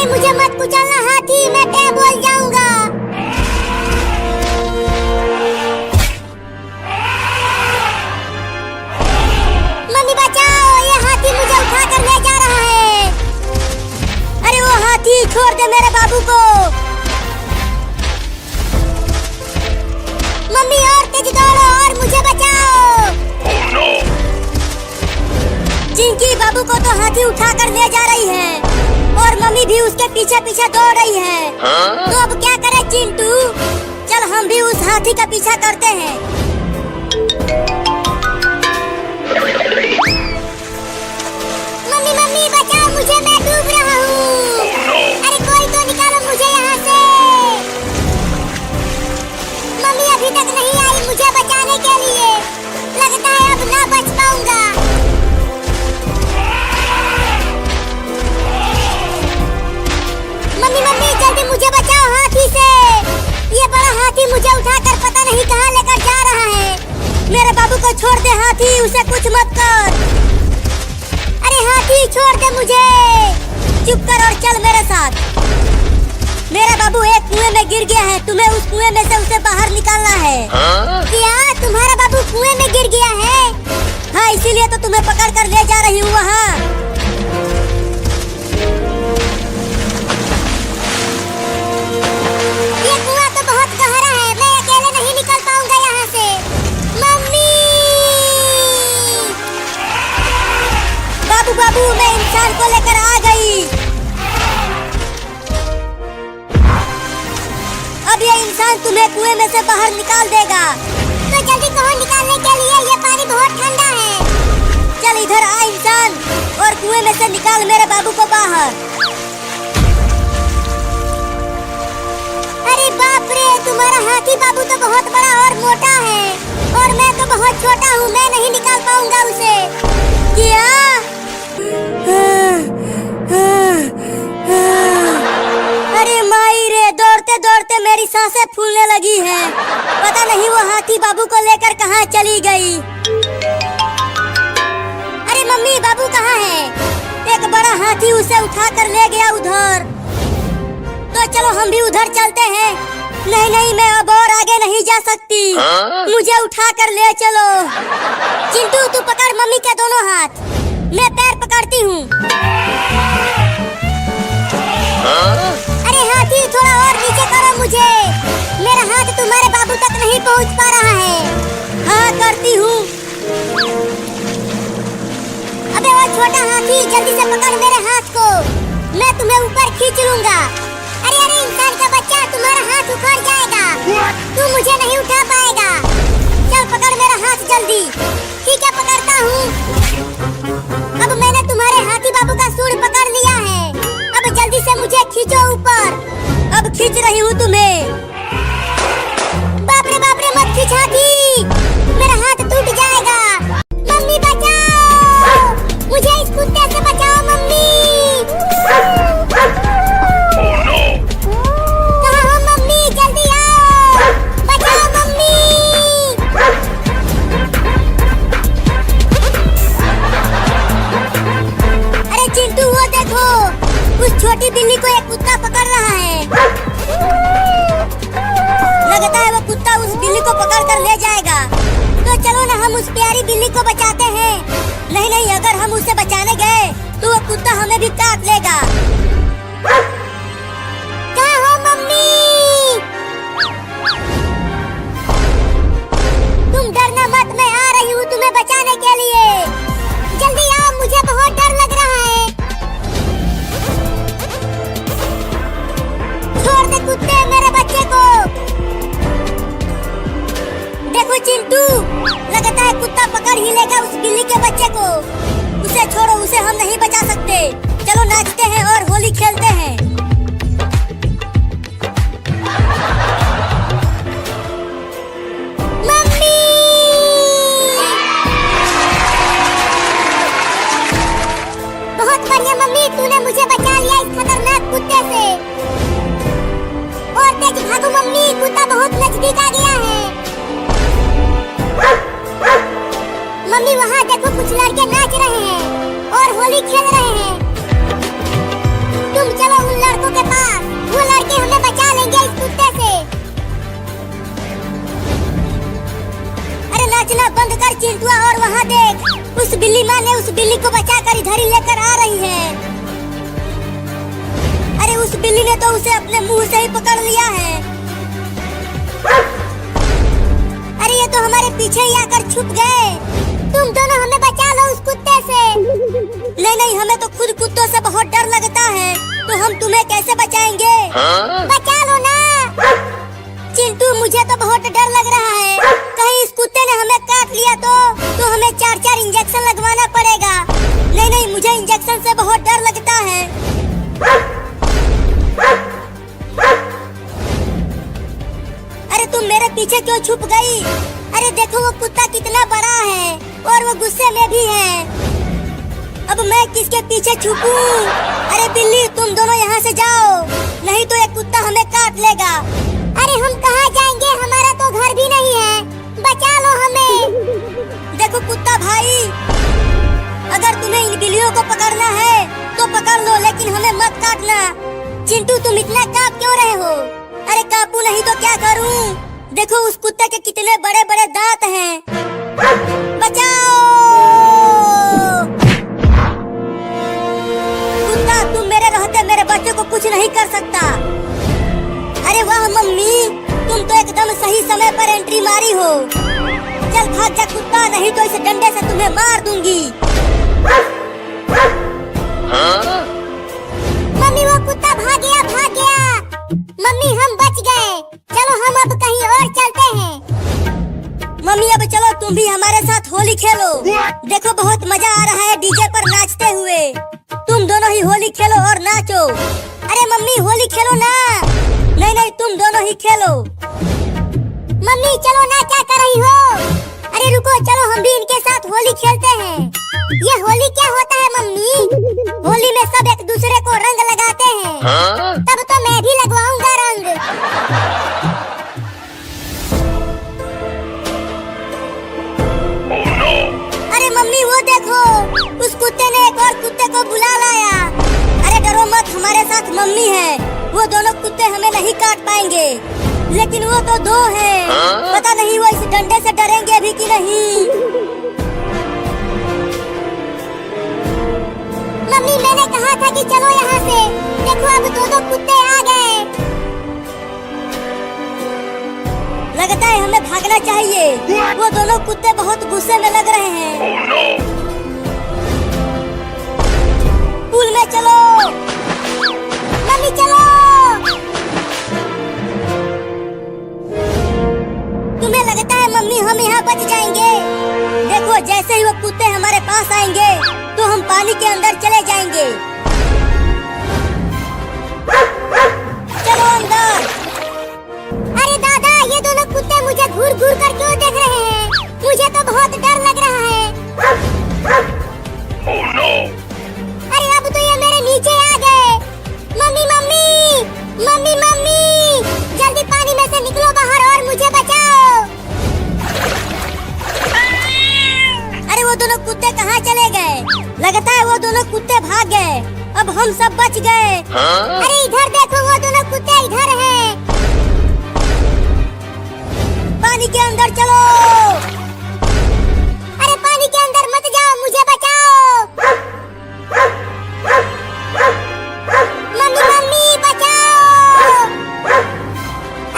मुझे मत कुचलना हाथी, मैं क्या बोल जाऊंगा। मम्मी बचाओ, ये हाथी मुझे उठा कर ले जा रहा है। अरे वो हाथी छोड़ दे मेरे बाबू को। मम्मी और तेज दौड़ो और मुझे बचाओ। Oh no! चिंकी बाबू को तो हाथी उठा कर ले जा रही है और मम्मी भी उसके पीछे पीछे दौड़ रही है। तो अब क्या करें चिंटू, चल हम भी उस हाथी का पीछा करते हैं। मम्मी मम्मी बचाओ मुझे, मैं डूब रहा हूँ। अरे कोई तो निकालो मुझे यहाँ से। मम्मी अभी तक नहीं आई मुझे बचाने के लिए, लगता है अब ना बच पाऊंगा। मम्मी मम्मी जल्दी मुझे बचाओ हाथी से। ये बड़ा हाथी मुझे उठाकर पता नहीं कहाँ लेकर जा रहा है। मेरे बाबू को छोड़ दे हाथी, उसे कुछ मत कर। अरे हाथी छोड़ दे मुझे, चुप कर और चल मेरे साथ। मेरा बाबू एक कुएं में गिर गया है, तुम्हें उस कुएं में से उसे बाहर निकालना है। क्या तुम्हारा बाबू कुएं में गिर गया है? हाँ, इसीलिए तो तुम्हें पकड़ कर ले जा रही हूँ वहाँ। ये कुआं तो बहुत गहरा है, मैं अकेले नहीं निकल पाऊंगा यहाँ से। मम्मी! बाबू बाबू, मैं इंसान को लेकर आ गई। अब ये इंसान तुम्हें कुएं में से बाहर निकाल देगा। तो जल्दी कहो निकालने के लिए, ये पानी बहुत ठंडा है। चल इधर आ इंसान और कुएं में से निकाल मेरे बाबू को बाहर। अरे बाप रे, तुम्हारा हाथी बाबू तो बहुत बड़ा और मोटा है और मैं तो बहुत छोटा हूँ, मैं नहीं निकाल पाऊंगा उसे। क्या? अरे माई रे, दौड़ते दौड़ते मेरी सांसें फूलने लगी है। पता नहीं वो हाथी बाबू को लेकर कहाँ चली गई। अरे मम्मी बाबू कहाँ है? एक बड़ा हाथी उसे उठा कर ले गया उधर। तो चलो हम भी उधर चलते हैं। नहीं नहीं, मैं अब और आगे नहीं जा सकती। मुझे उठा कर ले चलो। चिंटू तू पकड़ मम्मी के दोनों हाथ, मैं पैर पकड़ती हूँ। अरे हाथी थोड़ा और नीचे करो मुझे, मेरा हाथ तुम्हारे बाबू तक नहीं पहुँच पा रहा है। हाँ करती हूँ। अबे वो छोटा हाथी जल्दी से पकड़ मेरे हाथ को, मैं तुम्हें ऊपर खींच लूंगा। अरे अरे इंसान का बच्चा, तुम्हारा हाथ उखड़ जाएगा, तू मुझे नहीं उठा पाएगा। चल पकड़ मेरा हाथ जल्दी। ठीक है पकड़ता हूँ। अब मैंने तुम्हारे हाथी बाबू का सूंड पकड़ लिया है, अब जल्दी से मुझे खींचो ऊपर। अब खींच रही हूँ तुम्हें। बाप रे मत खींच हाथी, मेरा हाथ टूट जाएगा। मम्मी बचाओ, मुझे इस कुत्ते से बचाओ मम्मी। कहाँ हो मम्मी, जल्दी आओ, बचाओ मम्मी। अरे चिंटू वो देखो, उस छोटी बिल्ली को एक कुत्ता पकड़ रहा है। लगता है वो कुत्ता उस बिल्ली को पकड़ कर ले जाएगा। तो चलो ना हम उस प्यारी बिल्ली को बचाते हैं। नहीं नहीं, अगर हम उसे बचाने गए तो वो कुत्ता हमें भी काट लेगा। कहाँ हो मम्मी? तुम डरना मत, मैं आ रही हूँ तुम्हें बचाने के लिए। जल्दी आओ, मुझे बहुत डर लग रहा है। छोड़ दे कुत्ते मेरे बच्चे को। देखो चिंटू, लगता है कुत्ता पकड़ ही लेगा उस बिल्ली के बच्चे को। उसे छोड़ो, उसे हम नहीं बचा सकते। चलो नाचते हैं और होली खेलते हैं। मम्मी! बहुत बढ़िया मम्मी, तूने मुझे बचा लिया इस खतरनाक कुत्ते से। और तेज भागो मम्मी, कुत्ता बहुत नजदीक आ गया है। मम्मी वहाँ देखो, कुछ लड़के नाच रहे हैं और होली खेल रहे हैं। तुम चलो उन लड़कों देख, उस बिल्ली माँ ने उस बिल्ली को बचाकर इधर ही लेकर आ रही है। अरे उस बिल्ली ने तो उसे अपने मुंह से ही पकड़ लिया है। अरे ये तो हमारे पीछे ही आकर छुप गए। तुम दोनों हमें बचा लो उस कुत्ते से। नहीं नहीं, हमें तो खुद कुत्तों से बहुत डर लगता है, तो हम तुम्हें कैसे बचाएंगे? बचा लो ना। चिंटू, मुझे तो बहुत डर लग रहा है, कहीं इस कुत्ते ने हमें काट लिया तो हमें 4-4 इंजेक्शन लगवाना पड़ेगा। नहीं नहीं, मुझे इंजेक्शन से बहुत डर लगता है। अरे तुम मेरे पीछे क्यों छुप गई? अरे देखो वो कुत्ता कितना बड़ा है और वो गुस्से में भी है। अब मैं किसके पीछे छुपूं? अरे बिल्ली, तुम दोनों यहाँ से जाओ, नहीं तो ये कुत्ता हमें काट लेगा। अरे हम कहाँ जाएंगे? हमारा तो घर भी नहीं है, बचा लो हमें। देखो कुत्ता भाई, अगर तुम्हें इन बिल्लियों को पकड़ना है तो पकड़ लो, लेकिन हमें मत काटना। चिंटू, तुम इतना कांप क्यों रहे हो? अरे कांपू नहीं तो क्या करूं? देखो उस कुत्ते के कितने बड़े बड़े दांत हैं। बचाओ कुत्ता, तुम मेरे रहते मेरे बच्चे को कुछ नहीं कर सकता। अरे वाह मम्मी, तुम तो एकदम सही समय पर एंट्री मारी हो। चल भाग जा कुत्ता, नहीं तो इस डंडे से तुम्हें मार दूंगी। मम्मी, वो कुत्ता भाग गया, भाग गया। मम्मी, हम बच गए। चलो हम अब कहीं और चलते हैं। मम्मी, अब चलो तुम भी हमारे साथ होली खेलो। देखो बहुत मजा आ रहा है डीजे पर नाचते हुए। तुम दोनों ही होली खेलो और नाचो। अरे मम्मी, होली खेलो ना। नहीं नहीं, तुम दोनों ही खेलो। मम्मी चलो ना, क्या कर रही हो? अरे रुको, चलो हम भी इनके साथ होली खेलते हैं। ये होली क्या होता है मम्मी? होली में सब एक दूसरे को रंग लगाते हैं। तब तो मैं भी लगवाऊंगा रंग। अरे मम्मी वो देखो, उस कुत्ते ने एक और कुत्ते को बुला लाया। अरे डरो मत, हमारे साथ मम्मी है। वो दोनों कुत्ते हमें नहीं काट पाएंगे, लेकिन वो तो 2 हैं। पता नहीं वो इस डंडे से डरेंगे भी कि नहीं। मम्मी, मैंने कहा था कि चलो यहाँ से। देखो अब 2 कुत्ते आ गए। लगता है हमें भागना चाहिए। वो दोनों कुत्ते बहुत गुस्से में लग रहे हैं। पुल में चलो मम्मी, चलो। तुम्हें लगता है मम्मी हम यहाँ बच जाएंगे? देखो जैसे ही वो कुत्ते हमारे पास आएंगे तो हम पानी के अंदर चले जाएंगे। चलो अंदर। अरे दादा, ये दोनों कुत्ते मुझे घूर घूर कर क्यों देख रहे हैं? मुझे तो बहुत डर लग रहा है। अरे अब तो ये मेरे नीचे आ गए। मम्मी मम्मी मम्मी मम्मी, जल्दी पानी में से निकलो बाहर और मुझे बचाओ। अरे वो दोनों कुत्ते कहाँ चले गए? लगता है वो दोनों कुत्ते भाग गए। अब हम सब बच गए। अरे इधर देखो, वो दोनों कुत्ते इधर हैं। पानी के अंदर चलो। अरे पानी के अंदर मत जाओ, मुझे बचाओ। मम्मी मम्मी बचाओ।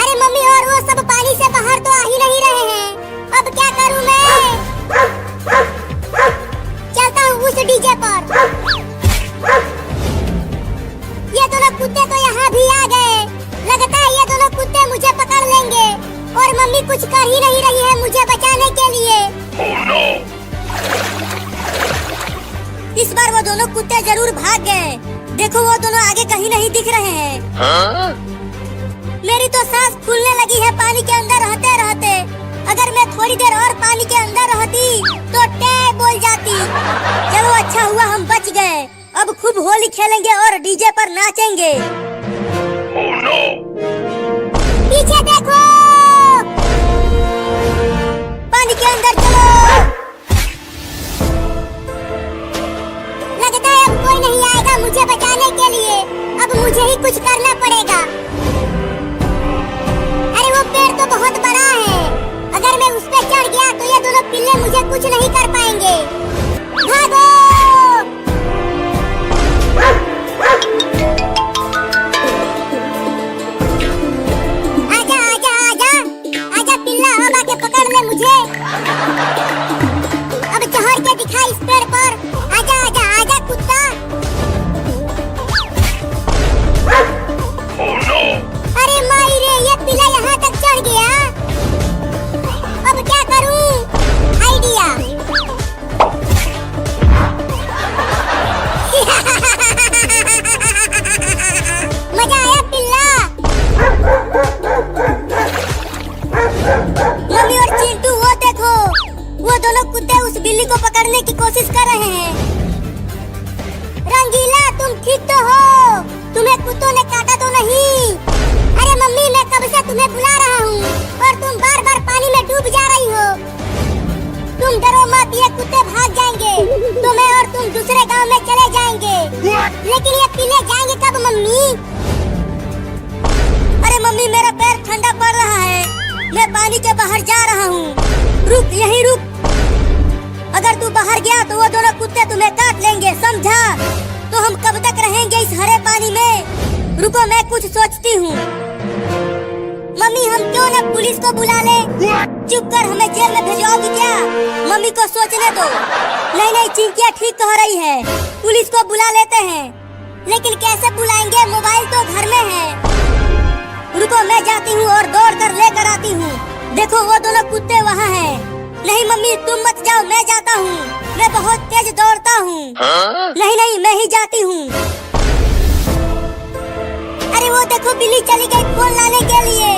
अरे मम्मी, और वो सब पानी से बाहर तो आ ही नहीं रहे हैं। अब क्या करूं मैं? चलता हूँ उस डीजे पर। ये दोनों कुत्ते तो यहाँ भी आ गए। लगता है ये दोनों कुत्ते मुझे पकड़ लेंगे और मम्मी कुछ कर ही नहीं रही है मुझे बचाने के लिए। इस बार वो दोनों कुत्ते जरूर भाग गए। देखो वो दोनों आगे कहीं नहीं दिख रहे हैं। मेरी तो सांस फूलने लगी है पानी के अंदर रहते रहते। अगर मैं थोड़ी देर और पानी के अंदर रहती तो टे बोल जाती। चलो अच्छा हुआ हम बच गए। अब खूब होली खेलेंगे और डीजे पर नाचेंगे। पीछे देखो, पानी के अंदर चलो। लगता है अब कोई नहीं आएगा मुझे बचाने के लिए। अब मुझे ही कुछ करना पड़ेगा। अरे वो पेड़ तो बहुत बड़ा है, अगर मैं उस पे चढ़ गया तो ये दोनों पिल्ले मुझे कुछ नहीं कर पाएंगे। भागो! आजा आजा आजा आजा पिल्ला, अब आके पकड़ ले मुझे। अब चढ़ के दिखा इस पेड़ पर। आजा आजा आजा कुत्ता। अरे माई रे, ये पिल्ला यहाँ तक चढ़ गया। अब क्या करूं? आइडिया। मजा आया पिल्ला। मम्मी और चिंटू वो देखो, वो दोनों कुत्ते उस बिल्ली को पकड़ने की कोशिश कर रहे हैं। रंगीला, तुम ठीक तो हो? तुम्हें कुत्तों ने काटा तो नहीं? अरे मम्मी, मैं कब से तुम्हें बुला रहा हूँ और तुम बार बार पानी में डूब जा रही हो। तुम डरो मत, ये कुत्ते भाग जाएंगे। तुम्हें और तुम दूसरे गांव में चले जाएंगे। लेकिन ये पिल्ले जाएंगे कब मम्मी? अरे मम्मी, मेरा पैर ठंडा पड़ रहा है, मैं पानी के बाहर जा रहा हूँ। रुक, यहीं रुक। अगर तू बाहर गया तो वो दोनों कुत्ते तुम्हें काट लेंगे, समझा? तो हम कब तक रहेंगे इस हरे पानी में? रुको, मैं कुछ सोचती हूँ। मम्मी, हम क्यों न पुलिस को बुला ले? चुप कर, हमें जेल में भेजोगी क्या? मम्मी को सोचने दो। नहीं नहीं, चिंकिया ठीक कह रही है, पुलिस को बुला लेते हैं। लेकिन कैसे बुलाएंगे? मोबाइल तो घर में है। रुको, मैं जाती हूँ और दौड़ कर लेकर आती हूँ। देखो, वो दोनों कुत्ते वहाँ हैं। नहीं मम्मी, तुम मत जाओ, मैं जाता हूँ। मैं बहुत तेज दौड़ता हूँ। नहीं नहीं, मैं ही जाती हूँ। अरे वो देखो, बिल्ली चली गई फोन लाने के लिए।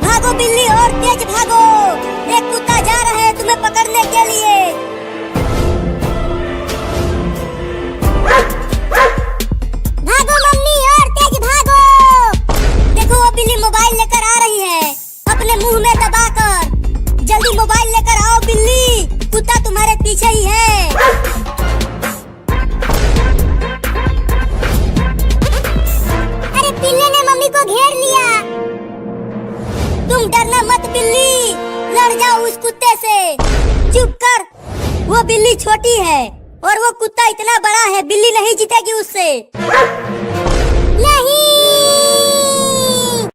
भागो बिल्ली, और तेज भागो। एक कुत्ता जा रहा है तुम्हें पकड़ने के लिए। भागो मम्मी, और तेज भागो। देखो, वो बिल्ली मोबाइल लेकर आ रही है, अपने मुंह में दबाकर। जल्दी मोबाइल लेकर आओ बिल्ली, कुत्ता तुम्हारे पीछे ही है। अरे पिल्ले ने मम्मी को घेर लिया। तुम डरना मत बिल्ली, लड़ जाओ उस कुत्ते से। चुप कर, वो बिल्ली छोटी है और वो कुत्ता इतना बड़ा है, बिल्ली नहीं जीतेगी उससे।